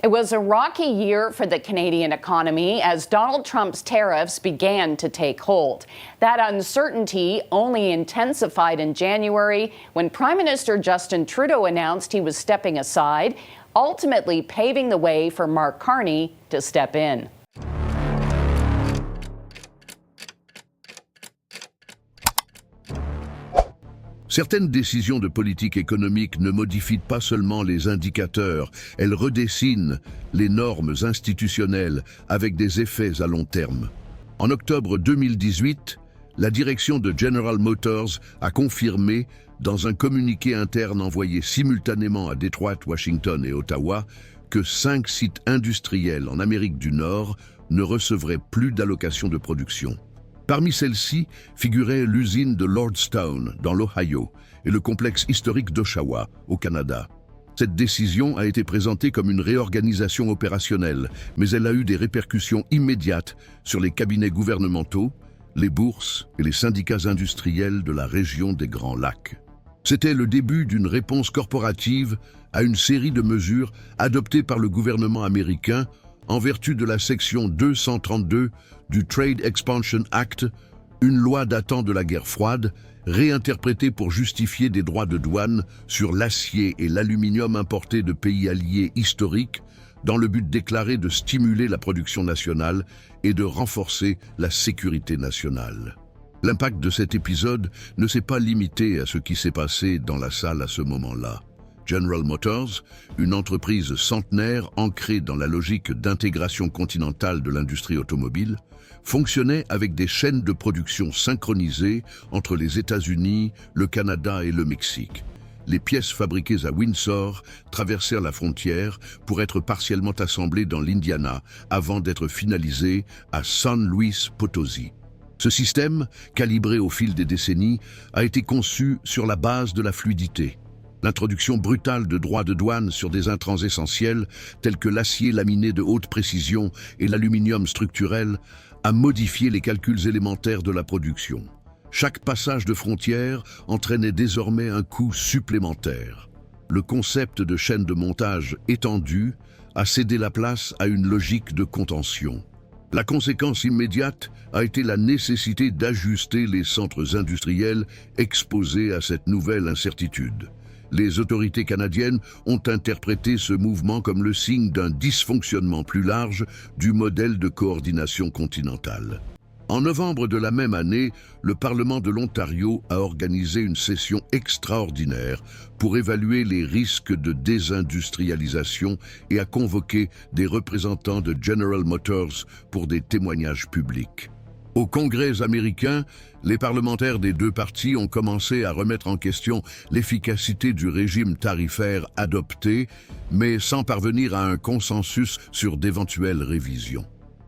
It was a rocky year for the Canadian economy as Donald Trump's tariffs began to take hold. That uncertainty only intensified in January when Prime Minister Justin Trudeau announced he was stepping aside, ultimately paving the way for Mark Carney to step in. Certaines décisions de politique économique ne modifient pas seulement les indicateurs, elles redessinent les normes institutionnelles avec des effets à long terme. En octobre 2018, la direction de General Motors a confirmé, dans un communiqué interne envoyé simultanément à Détroit, Washington et Ottawa, que 5 sites industriels en Amérique du Nord ne recevraient plus d'allocations de production. Parmi celles-ci figurait l'usine de Lordstown, dans l'Ohio, et le complexe historique d'Oshawa, au Canada. Cette décision a été présentée comme une réorganisation opérationnelle, mais elle a eu des répercussions immédiates sur les cabinets gouvernementaux, les bourses et les syndicats industriels de la région des Grands Lacs. C'était le début d'une réponse corporative à une série de mesures adoptées par le gouvernement américain en vertu de la section 232 du Trade Expansion Act, une loi datant de la guerre froide, réinterprétée pour justifier des droits de douane sur l'acier et l'aluminium importés de pays alliés historiques, dans le but déclaré de stimuler la production nationale et de renforcer la sécurité nationale. L'impact de cet épisode ne s'est pas limité à ce qui s'est passé dans la salle à ce moment-là. General Motors, une entreprise centenaire ancrée dans la logique d'intégration continentale de l'industrie automobile, fonctionnait avec des chaînes de production synchronisées entre les États-Unis, le Canada et le Mexique. Les pièces fabriquées à Windsor traversèrent la frontière pour être partiellement assemblées dans l'Indiana avant d'être finalisées à San Luis Potosí. Ce système, calibré au fil des décennies, a été conçu sur la base de la fluidité. L'introduction brutale de droits de douane sur des intrants essentiels, tels que l'acier laminé de haute précision et l'aluminium structurel, a modifié les calculs élémentaires de la production. Chaque passage de frontière entraînait désormais un coût supplémentaire. Le concept de chaîne de montage étendue a cédé la place à une logique de contention. La conséquence immédiate a été la nécessité d'ajuster les centres industriels exposés à cette nouvelle incertitude. Les autorités canadiennes ont interprété ce mouvement comme le signe d'un dysfonctionnement plus large du modèle de coordination continentale. En novembre de la même année, le Parlement de l'Ontario a organisé une session extraordinaire pour évaluer les risques de désindustrialisation et a convoqué des représentants de General Motors pour des témoignages publics. Au Congrès américain, les parlementaires des deux partis ont commencé à remettre en question l'efficacité du régime tarifaire adopté, mais sans parvenir à un consensus sur d'éventuelles révisions.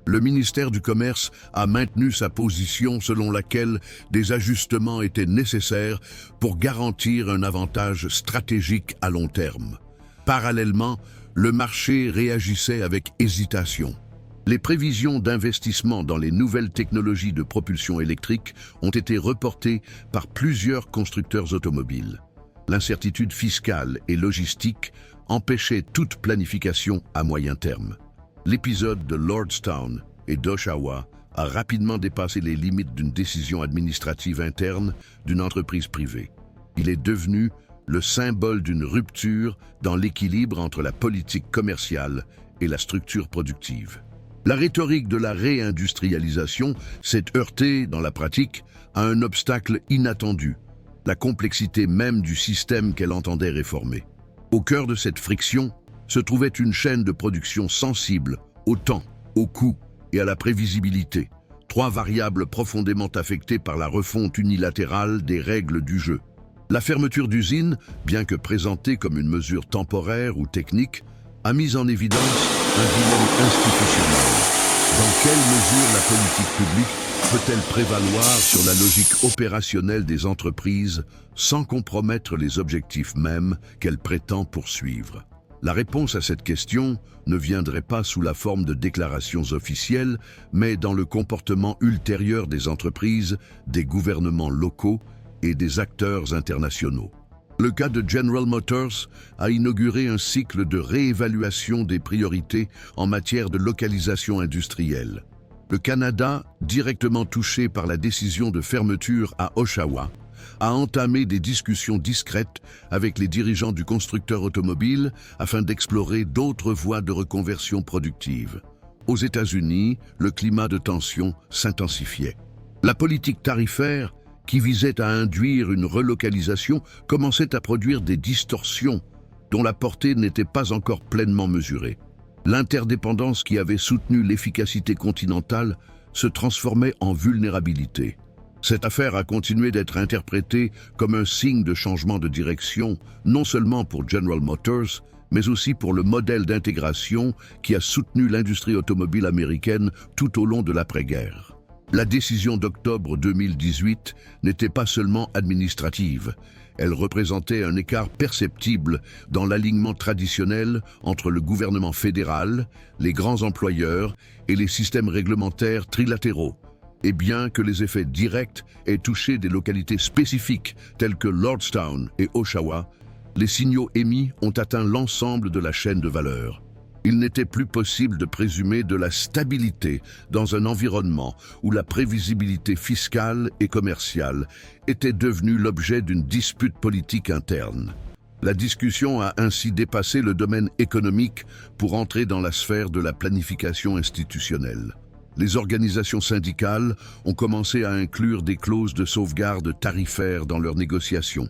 Le ministère du Commerce a maintenu sa position selon laquelle des ajustements étaient nécessaires pour garantir un avantage stratégique à long terme. Parallèlement, le marché réagissait avec hésitation. Les prévisions d'investissement dans les nouvelles technologies de propulsion électrique ont été reportées par plusieurs constructeurs automobiles. L'incertitude fiscale et logistique empêchait toute planification à moyen terme. L'épisode de Lordstown et d'Oshawa a rapidement dépassé les limites d'une décision administrative interne d'une entreprise privée. Il est devenu le symbole d'une rupture dans l'équilibre entre la politique commerciale et la structure productive. La rhétorique de la réindustrialisation s'est heurtée, dans la pratique, à un obstacle inattendu, la complexité même du système qu'elle entendait réformer. Au cœur de cette friction se trouvait une chaîne de production sensible au temps, au coût et à la prévisibilité, 3 variables profondément affectées par la refonte unilatérale des règles du jeu. La fermeture d'usines, bien que présentée comme une mesure temporaire ou technique, a mis en évidence un dilemme institutionnel. Dans quelle mesure la politique publique peut-elle prévaloir sur la logique opérationnelle des entreprises sans compromettre les objectifs mêmes qu'elle prétend poursuivre? La réponse à cette question ne viendrait pas sous la forme de déclarations officielles, mais dans le comportement ultérieur des entreprises, des gouvernements locaux et des acteurs internationaux. Le cas de General Motors a inauguré un cycle de réévaluation des priorités en matière de localisation industrielle. Le Canada, directement touché par la décision de fermeture à Oshawa, a entamé des discussions discrètes avec les dirigeants du constructeur automobile afin d'explorer d'autres voies de reconversion productive. Aux États-Unis, le climat de tension s'intensifiait. La politique tarifaire, qui visait à induire une relocalisation, commençait à produire des distorsions dont la portée n'était pas encore pleinement mesurée. L'interdépendance qui avait soutenu l'efficacité continentale se transformait en vulnérabilité. Cette affaire a continué d'être interprétée comme un signe de changement de direction, non seulement pour General Motors, mais aussi pour le modèle d'intégration qui a soutenu l'industrie automobile américaine tout au long de l'après-guerre. La décision d'octobre 2018 n'était pas seulement administrative, elle représentait un écart perceptible dans l'alignement traditionnel entre le gouvernement fédéral, les grands employeurs et les systèmes réglementaires trilatéraux. Et bien que les effets directs aient touché des localités spécifiques telles que Lordstown et Oshawa, les signaux émis ont atteint l'ensemble de la chaîne de valeur. Il n'était plus possible de présumer de la stabilité dans un environnement où la prévisibilité fiscale et commerciale était devenue l'objet d'une dispute politique interne. La discussion a ainsi dépassé le domaine économique pour entrer dans la sphère de la planification institutionnelle. Les organisations syndicales ont commencé à inclure des clauses de sauvegarde tarifaires dans leurs négociations.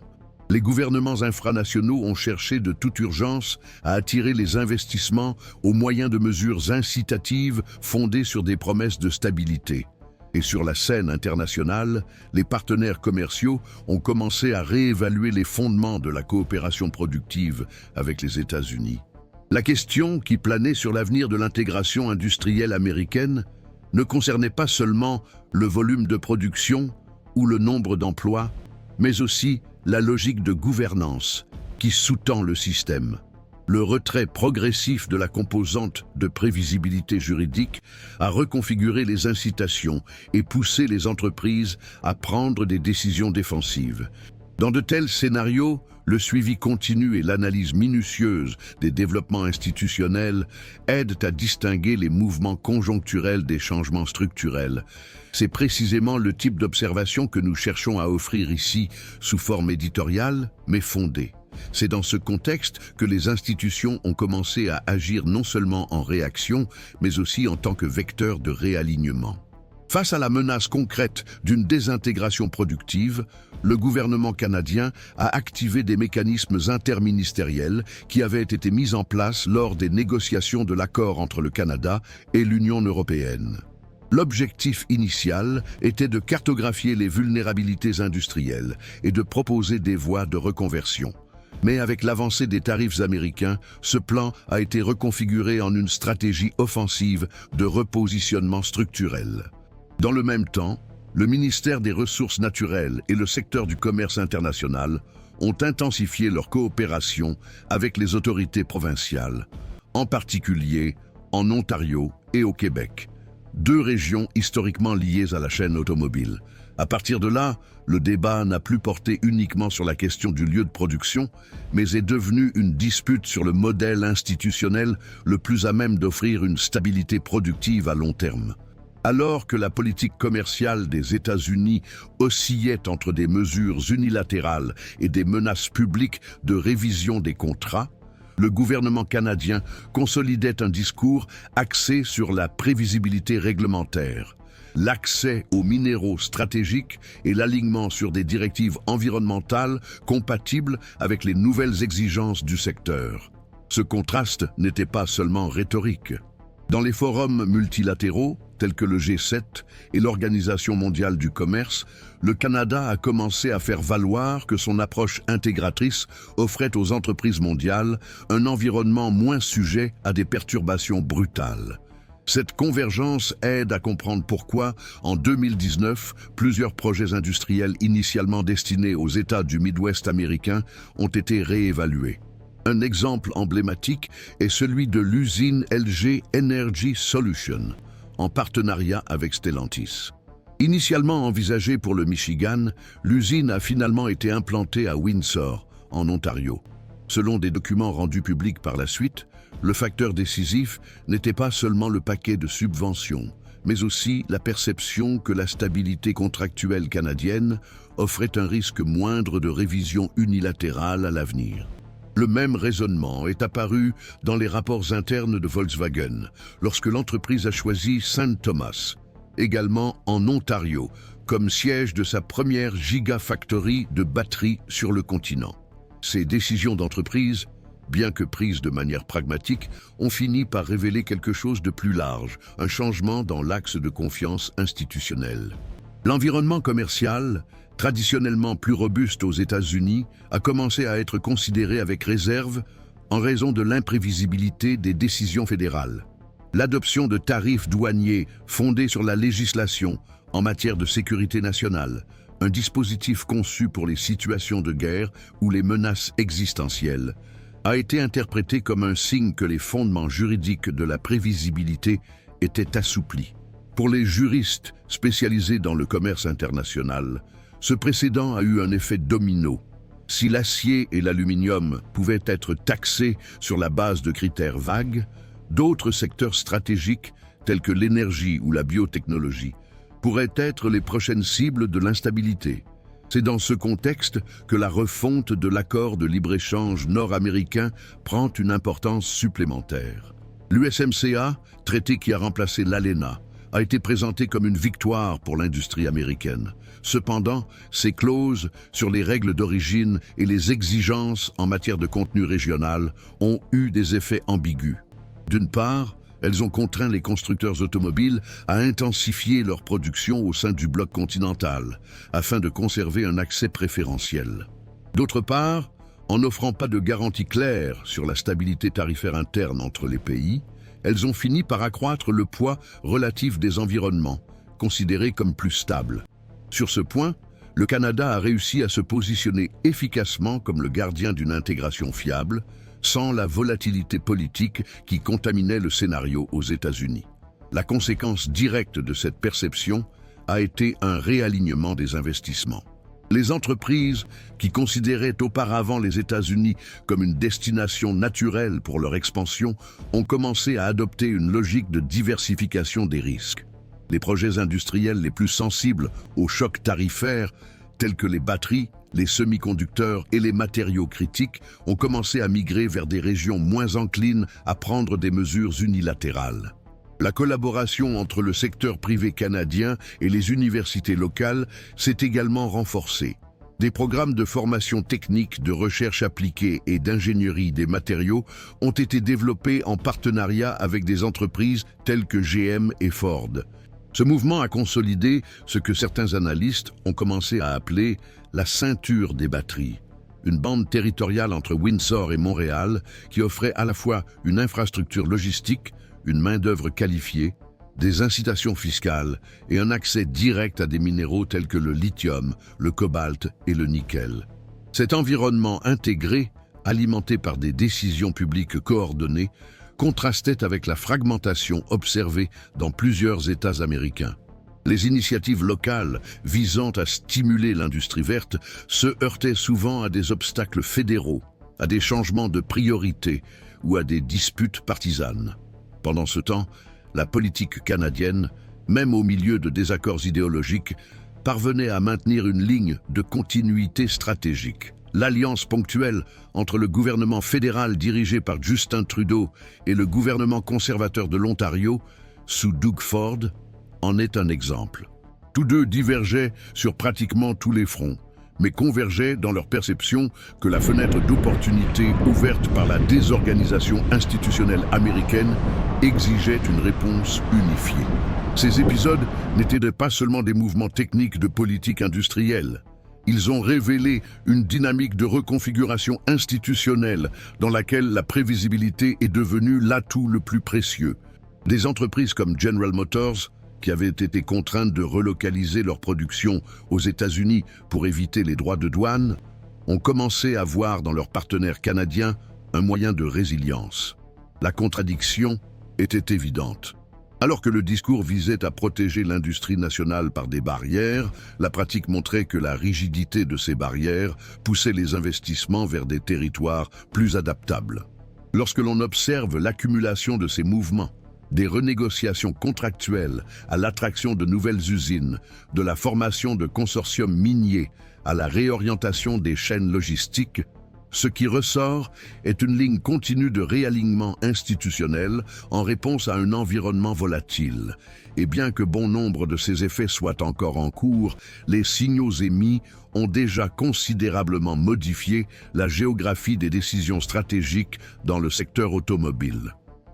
Les gouvernements infranationaux ont cherché de toute urgence à attirer les investissements au moyen de mesures incitatives fondées sur des promesses de stabilité. Et sur la scène internationale, les partenaires commerciaux ont commencé à réévaluer les fondements de la coopération productive avec les États-Unis. La question qui planait sur l'avenir de l'intégration industrielle américaine ne concernait pas seulement le volume de production ou le nombre d'emplois, mais aussi la logique de gouvernance qui sous-tend le système. Le retrait progressif de la composante de prévisibilité juridique a reconfiguré les incitations et poussé les entreprises à prendre des décisions défensives. Dans de tels scénarios, le suivi continu et l'analyse minutieuse des développements institutionnels aident à distinguer les mouvements conjoncturels des changements structurels. C'est précisément le type d'observation que nous cherchons à offrir ici, sous forme éditoriale, mais fondée. C'est dans ce contexte que les institutions ont commencé à agir non seulement en réaction, mais aussi en tant que vecteurs de réalignement. Face à la menace concrète d'une désintégration productive, le gouvernement canadien a activé des mécanismes interministériels qui avaient été mis en place lors des négociations de l'accord entre le Canada et l'Union européenne. L'objectif initial était de cartographier les vulnérabilités industrielles et de proposer des voies de reconversion. Mais avec l'avancée des tarifs américains, ce plan a été reconfiguré en une stratégie offensive de repositionnement structurel. Dans le même temps, le ministère des Ressources naturelles et le secteur du commerce international ont intensifié leur coopération avec les autorités provinciales, en particulier en Ontario et au Québec, deux régions historiquement liées à la chaîne automobile. À partir de là, le débat n'a plus porté uniquement sur la question du lieu de production, mais est devenu une dispute sur le modèle institutionnel le plus à même d'offrir une stabilité productive à long terme. Alors que la politique commerciale des États-Unis oscillait entre des mesures unilatérales et des menaces publiques de révision des contrats, le gouvernement canadien consolidait un discours axé sur la prévisibilité réglementaire, l'accès aux minéraux stratégiques et l'alignement sur des directives environnementales compatibles avec les nouvelles exigences du secteur. Ce contraste n'était pas seulement rhétorique. Dans les forums multilatéraux, tels que le G7 et l'Organisation mondiale du commerce, le Canada a commencé à faire valoir que son approche intégratrice offrait aux entreprises mondiales un environnement moins sujet à des perturbations brutales. Cette convergence aide à comprendre pourquoi, en 2019, plusieurs projets industriels initialement destinés aux États du Midwest américain ont été réévalués. Un exemple emblématique est celui de l'usine LG Energy Solution, en partenariat avec Stellantis. Initialement envisagée pour le Michigan, l'usine a finalement été implantée à Windsor, en Ontario. Selon des documents rendus publics par la suite, le facteur décisif n'était pas seulement le paquet de subventions, mais aussi la perception que la stabilité contractuelle canadienne offrait un risque moindre de révision unilatérale à l'avenir. Le même raisonnement est apparu dans les rapports internes de Volkswagen, lorsque l'entreprise a choisi St. Thomas, également en Ontario, comme siège de sa première gigafactory de batteries sur le continent. Ces décisions d'entreprise, bien que prises de manière pragmatique, ont fini par révéler quelque chose de plus large, un changement dans l'axe de confiance institutionnelle. L'environnement commercial, traditionnellement plus robuste aux États-Unis, a commencé à être considéré avec réserve en raison de l'imprévisibilité des décisions fédérales. L'adoption de tarifs douaniers fondés sur la législation en matière de sécurité nationale, un dispositif conçu pour les situations de guerre ou les menaces existentielles, a été interprété comme un signe que les fondements juridiques de la prévisibilité étaient assouplis. Pour les juristes spécialisés dans le commerce international, ce précédent a eu un effet domino. Si l'acier et l'aluminium pouvaient être taxés sur la base de critères vagues, d'autres secteurs stratégiques, tels que l'énergie ou la biotechnologie, pourraient être les prochaines cibles de l'instabilité. C'est dans ce contexte que la refonte de l'accord de libre-échange nord-américain prend une importance supplémentaire. L'USMCA, traité qui a remplacé l'ALENA, a été présenté comme une victoire pour l'industrie américaine. Cependant, ces clauses sur les règles d'origine et les exigences en matière de contenu régional ont eu des effets ambigus. D'une part, elles ont contraint les constructeurs automobiles à intensifier leur production au sein du bloc continental, afin de conserver un accès préférentiel. D'autre part, en n'offrant pas de garantie claire sur la stabilité tarifaire interne entre les pays, elles ont fini par accroître le poids relatif des environnements, considérés comme plus stables. Sur ce point, le Canada a réussi à se positionner efficacement comme le gardien d'une intégration fiable, sans la volatilité politique qui contaminait le scénario aux États-Unis. La conséquence directe de cette perception a été un réalignement des investissements. Les entreprises qui considéraient auparavant les États-Unis comme une destination naturelle pour leur expansion ont commencé à adopter une logique de diversification des risques. Les projets industriels les plus sensibles aux chocs tarifaires, tels que les batteries, les semi-conducteurs et les matériaux critiques, ont commencé à migrer vers des régions moins enclines à prendre des mesures unilatérales. La collaboration entre le secteur privé canadien et les universités locales s'est également renforcée. Des programmes de formation technique, de recherche appliquée et d'ingénierie des matériaux ont été développés en partenariat avec des entreprises telles que GM et Ford. Ce mouvement a consolidé ce que certains analystes ont commencé à appeler la ceinture des batteries, une bande territoriale entre Windsor et Montréal qui offrait à la fois une infrastructure logistique, une main-d'œuvre qualifiée, des incitations fiscales et un accès direct à des minéraux tels que le lithium, le cobalt et le nickel. Cet environnement intégré, alimenté par des décisions publiques coordonnées, contrastait avec la fragmentation observée dans plusieurs États américains. Les initiatives locales visant à stimuler l'industrie verte se heurtaient souvent à des obstacles fédéraux, à des changements de priorité ou à des disputes partisanes. Pendant ce temps, la politique canadienne, même au milieu de désaccords idéologiques, parvenait à maintenir une ligne de continuité stratégique. L'alliance ponctuelle entre le gouvernement fédéral dirigé par Justin Trudeau et le gouvernement conservateur de l'Ontario, sous Doug Ford, en est un exemple. Tous deux divergeaient sur pratiquement tous les fronts, mais convergeaient dans leur perception que la fenêtre d'opportunité ouverte par la désorganisation institutionnelle américaine exigeait une réponse unifiée. Ces épisodes n'étaient pas seulement des mouvements techniques de politique industrielle. Ils ont révélé une dynamique de reconfiguration institutionnelle dans laquelle la prévisibilité est devenue l'atout le plus précieux. Des entreprises comme General Motors, qui avaient été contraintes de relocaliser leur production aux États-Unis pour éviter les droits de douane, ont commencé à voir dans leurs partenaires canadiens un moyen de résilience. La contradiction était évidente. Alors que le discours visait à protéger l'industrie nationale par des barrières, la pratique montrait que la rigidité de ces barrières poussait les investissements vers des territoires plus adaptables. Lorsque l'on observe l'accumulation de ces mouvements, des renégociations contractuelles à l'attraction de nouvelles usines, de la formation de consortiums miniers à la réorientation des chaînes logistiques, ce qui ressort est une ligne continue de réalignement institutionnel en réponse à un environnement volatile. Et bien que bon nombre de ces effets soient encore en cours, les signaux émis ont déjà considérablement modifié la géographie des décisions stratégiques dans le secteur automobile.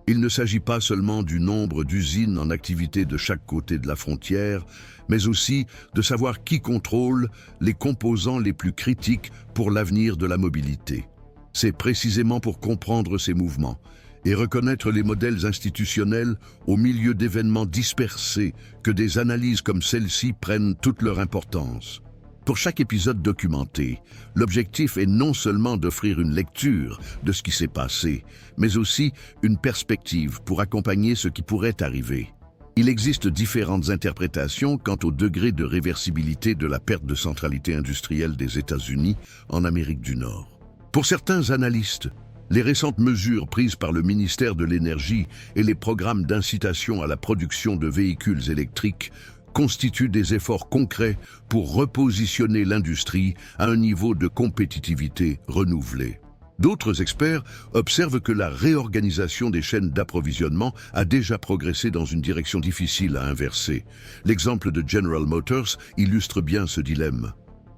Il ne s'agit pas seulement du nombre d'usines en activité de chaque côté de la frontière, mais aussi de savoir qui contrôle les composants les plus critiques pour l'avenir de la mobilité. C'est précisément pour comprendre ces mouvements et reconnaître les modèles institutionnels au milieu d'événements dispersés que des analyses comme celle-ci prennent toute leur importance. Pour chaque épisode documenté, l'objectif est non seulement d'offrir une lecture de ce qui s'est passé, mais aussi une perspective pour accompagner ce qui pourrait arriver. Il existe différentes interprétations quant au degré de réversibilité de la perte de centralité industrielle des États-Unis en Amérique du Nord. Pour certains analystes, les récentes mesures prises par le ministère de l'Énergie et les programmes d'incitation à la production de véhicules électriques constituent des efforts concrets pour repositionner l'industrie à un niveau de compétitivité renouvelé. D'autres experts observent que la réorganisation des chaînes d'approvisionnement a déjà progressé dans une direction difficile à inverser. L'exemple de General Motors illustre bien ce dilemme.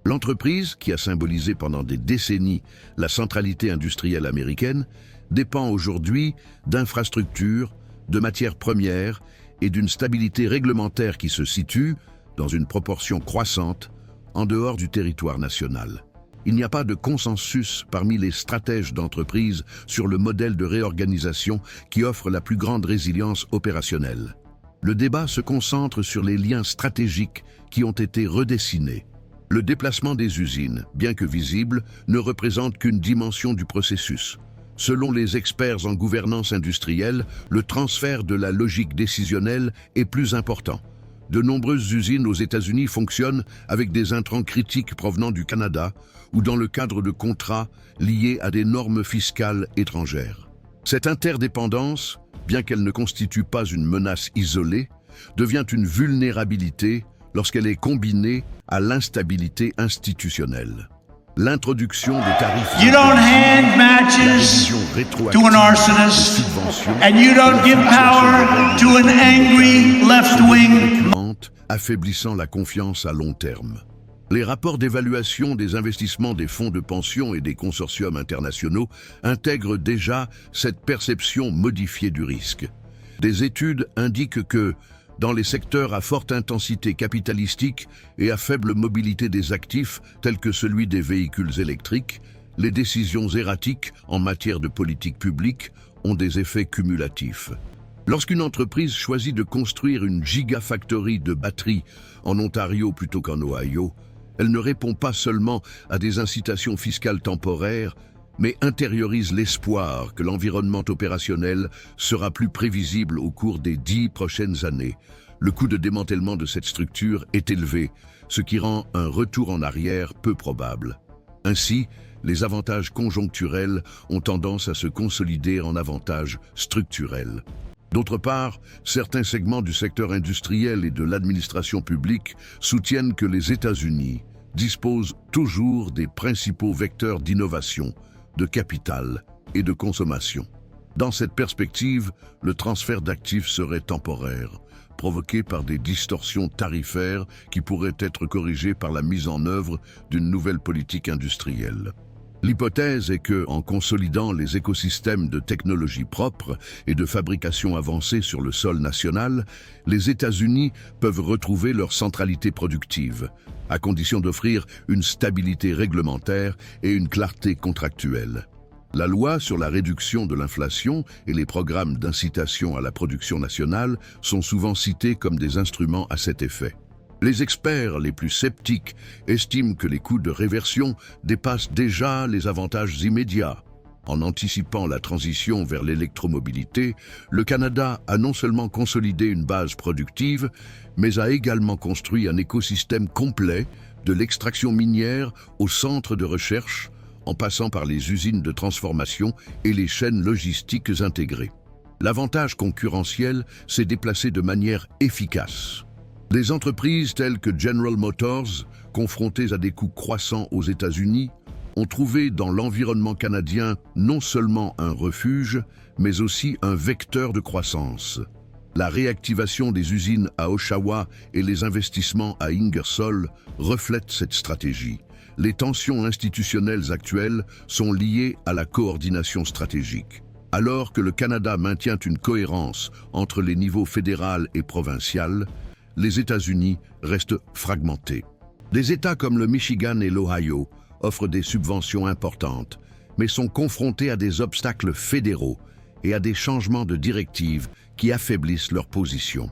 L'entreprise, qui a symbolisé pendant des décennies la centralité industrielle américaine, dépend aujourd'hui d'infrastructures, de matières premières et d'une stabilité réglementaire qui se situe, dans une proportion croissante, en dehors du territoire national. Il n'y a pas de consensus parmi les stratèges d'entreprise sur le modèle de réorganisation qui offre la plus grande résilience opérationnelle. Le débat se concentre sur les liens stratégiques qui ont été redessinés. Le déplacement des usines, bien que visible, ne représente qu'une dimension du processus. Selon les experts en gouvernance industrielle, le transfert de la logique décisionnelle est plus important. De nombreuses usines aux États-Unis fonctionnent avec des intrants critiques provenant du Canada ou dans le cadre de contrats liés à des normes fiscales étrangères. Cette interdépendance, bien qu'elle ne constitue pas une menace isolée, devient une vulnérabilité lorsqu'elle est combinée à l'instabilité institutionnelle. L'introduction des tarifs You don't hand matches to an arsonist, and you don't give power to an angry left-wing. Affaiblissant la confiance à long terme. Les rapports d'évaluation des investissements des fonds de pension et des consortiums internationaux intègrent déjà cette perception modifiée du risque. Des études indiquent que, dans les secteurs à forte intensité capitalistique et à faible mobilité des actifs, tels que celui des véhicules électriques, les décisions erratiques en matière de politique publique ont des effets cumulatifs. Lorsqu'une entreprise choisit de construire une gigafactory de batteries en Ontario plutôt qu'en Ohio, elle ne répond pas seulement à des incitations fiscales temporaires, mais intériorise l'espoir que l'environnement opérationnel sera plus prévisible au cours des 10 prochaines années. Le coût de démantèlement de cette structure est élevé, ce qui rend un retour en arrière peu probable. Ainsi, les avantages conjoncturels ont tendance à se consolider en avantages structurels. D'autre part, certains segments du secteur industriel et de l'administration publique soutiennent que les États-Unis disposent toujours des principaux vecteurs d'innovation, de capital et de consommation. Dans cette perspective, le transfert d'actifs serait temporaire, provoqué par des distorsions tarifaires qui pourraient être corrigées par la mise en œuvre d'une nouvelle politique industrielle. L'hypothèse est que, en consolidant les écosystèmes de technologie propre et de fabrication avancée sur le sol national, les États-Unis peuvent retrouver leur centralité productive, à condition d'offrir une stabilité réglementaire et une clarté contractuelle. La loi sur la réduction de l'inflation et les programmes d'incitation à la production nationale sont souvent cités comme des instruments à cet effet. Les experts les plus sceptiques estiment que les coûts de réversion dépassent déjà les avantages immédiats. En anticipant la transition vers l'électromobilité, le Canada a non seulement consolidé une base productive, mais a également construit un écosystème complet de l'extraction minière au centre de recherche, en passant par les usines de transformation et les chaînes logistiques intégrées. L'avantage concurrentiel s'est déplacé de manière efficace. Des entreprises telles que General Motors, confrontées à des coûts croissants aux États-Unis, ont trouvé dans l'environnement canadien non seulement un refuge, mais aussi un vecteur de croissance. La réactivation des usines à Oshawa et les investissements à Ingersoll reflètent cette stratégie. Les tensions institutionnelles actuelles sont liées à la coordination stratégique. Alors que le Canada maintient une cohérence entre les niveaux fédéral et provincial, les États-Unis restent fragmentés. Des États comme le Michigan et l'Ohio offrent des subventions importantes, mais sont confrontés à des obstacles fédéraux et à des changements de directives qui affaiblissent leur position.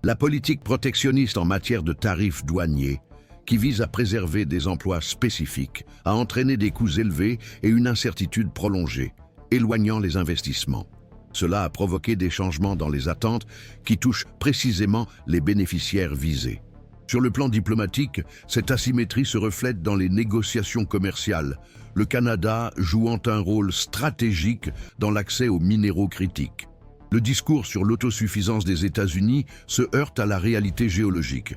La politique protectionniste en matière de tarifs douaniers, qui vise à préserver des emplois spécifiques, a entraîné des coûts élevés et une incertitude prolongée, éloignant les investissements. Cela a provoqué des changements dans les attentes qui touchent précisément les bénéficiaires visés. Sur le plan diplomatique, cette asymétrie se reflète dans les négociations commerciales, le Canada jouant un rôle stratégique dans l'accès aux minéraux critiques. Le discours sur l'autosuffisance des États-Unis se heurte à la réalité géologique.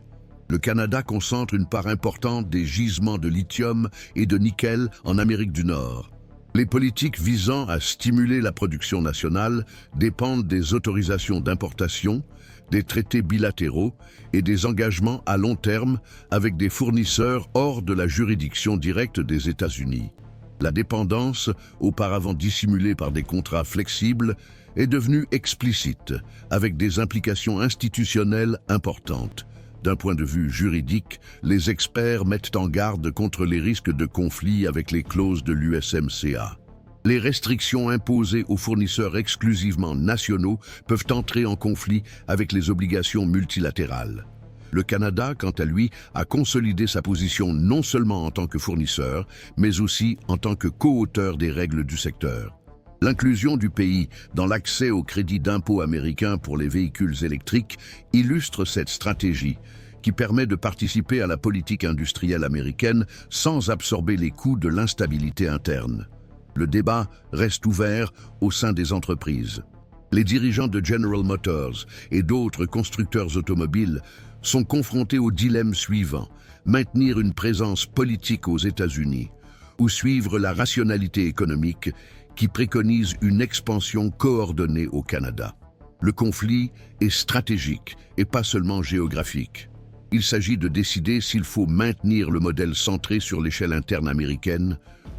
Le Canada concentre une part importante des gisements de lithium et de nickel en Amérique du Nord. Les politiques visant à stimuler la production nationale dépendent des autorisations d'importation, des traités bilatéraux et des engagements à long terme avec des fournisseurs hors de la juridiction directe des États-Unis. La dépendance, auparavant dissimulée par des contrats flexibles, est devenue explicite, avec des implications institutionnelles importantes. D'un point de vue juridique, les experts mettent en garde contre les risques de conflit avec les clauses de l'USMCA. Les restrictions imposées aux fournisseurs exclusivement nationaux peuvent entrer en conflit avec les obligations multilatérales. Le Canada, quant à lui, a consolidé sa position non seulement en tant que fournisseur, mais aussi en tant que co-auteur des règles du secteur. L'inclusion du pays dans l'accès au crédit d'impôt américain pour les véhicules électriques illustre cette stratégie qui permet de participer à la politique industrielle américaine sans absorber les coûts de l'instabilité interne. Le débat reste ouvert au sein des entreprises. Les dirigeants de General Motors et d'autres constructeurs automobiles sont confrontés au dilemme suivant: maintenir une présence politique aux États-Unis ou suivre la rationalité économique qui préconise une expansion coordonnée au Canada. Le conflit est stratégique et pas seulement géographique. Il s'agit de décider s'il faut maintenir le modèle centré sur l'échelle interne américaine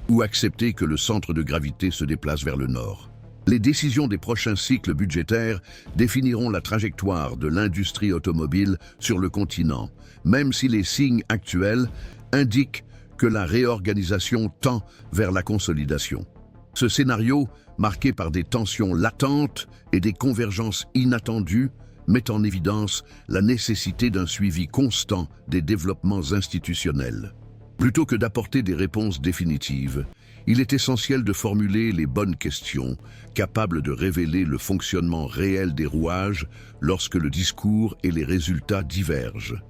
ou accepter que le centre de gravité se déplace vers le nord. Les décisions des prochains cycles budgétaires définiront la trajectoire de l'industrie automobile sur le continent, même si les signes actuels indiquent que la réorganisation tend vers la consolidation. Ce scénario, marqué par des tensions latentes et des convergences inattendues, met en évidence la nécessité d'un suivi constant des développements institutionnels. Plutôt que d'apporter des réponses définitives, il est essentiel de formuler les bonnes questions, capables de révéler le fonctionnement réel des rouages lorsque le discours et les résultats divergent.